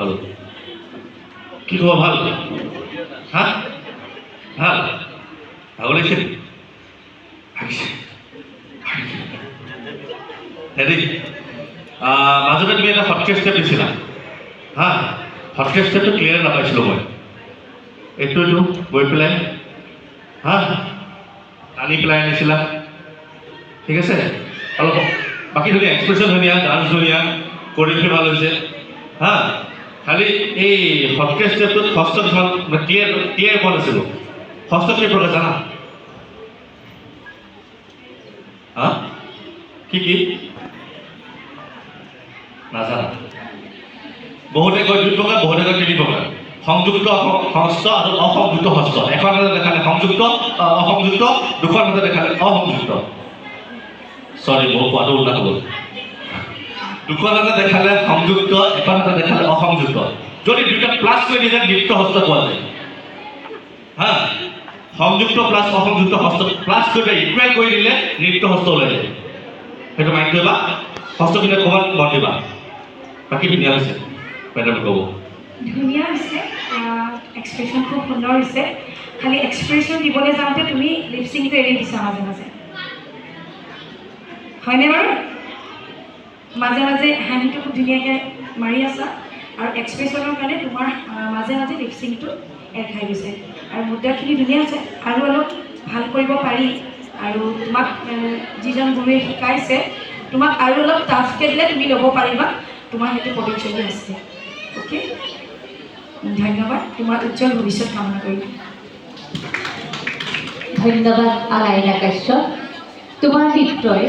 hello কি খবৰ ভাল হ্যাঁ ভাল ভালো লাগছে হেৰি মাজতে তুমি এটা হটকেছ ষ্টেপ দিছিলা হা হটকেছ ষ্টেপটো ক্লিয়াৰ নাপাইছিলোঁ মই এইটো গৈ পেলাই হা আনি পেলাই আনিছিলা ঠিক আছে অলপ বাকী ধুনীয়া এক্সপ্ৰেশ্যন ধুনীয়া ডান্স ধুনীয়া কোৰিঅ'গ্ৰাফী ভাল হৈছে হা খালি এই হটকেছ ষ্টেপটোত ষষ্ঠ ক্লিয়াৰ পোৱা নাছিলোঁ ষষ্ঠ কি প্ৰকাৰ জানা হা কি নাজানা বহুতে কয় 2 প্ৰকাৰ বহুতে কয় 3 প্ৰকাৰ সংযুক্ত হস্ত আৰু অসংযুক্ত হস্ত এখন হাতে দেখালে সংযুক্ত অসংযুক্ত দুখন হাতে দেখালে অসংযুক্ত সরি মোৰ কোৱাটো উল্টা হ'ল দুখন হাতে দেখালে সংযুক্ত এখন হাতে দেখালে অসংযুক্ত যদি দুটা প্লাস কৰি দিলে নৃত্য হস্ত পোৱা যায় হা সংযুক্ত প্লাস অসংযুক্ত হস্ত প্লাস কৰি ইকুৱেল কৰি দিলে নৃত্য হস্ত ওলাই যায় সেইটো মাইণ্ড কৰিবা হস্তখিনি ক'ৰবাত মন দিবা বাকী ধুনীয়া হৈছে মেডাম ক'ব ধুনীয়া হৈছে এক্সপ্ৰেশ্যন খুব সুন্দৰ হৈছে খালি এক্সপ্ৰেশ্যন দিবলৈ যাওঁতে তুমি লিপচিংটো এৰি দিছা মাজে মাজে হয়নে বাৰু মাজে মাজে হাঁহিটো খুব ধুনীয়াকৈ মাৰি আছা আৰু এক্সপ্ৰেশ্যনৰ কাৰণে তোমাৰ মাজে মাজে লিপচিংটো এৰ খাই গৈছে আৰু মুদ্ৰাখিনি ধুনীয়া আছে আৰু অলপ ভাল কৰিব পাৰি আৰু তোমাক যিজন গুৰুৱে শিকাইছে তোমাক আৰু অলপ টাফকৈ দিলে তুমি ল'ব পাৰিবা তোমাৰ সেইটো পটেনচিয়েলি আছে ওকে ধন্যবাদ তোমাৰ উজ্জ্বল ভৱিষ্যত কামনা কৰিম ধন্যবাদ আলাইনা কাশ্যপ তোমাৰ নৃত্যই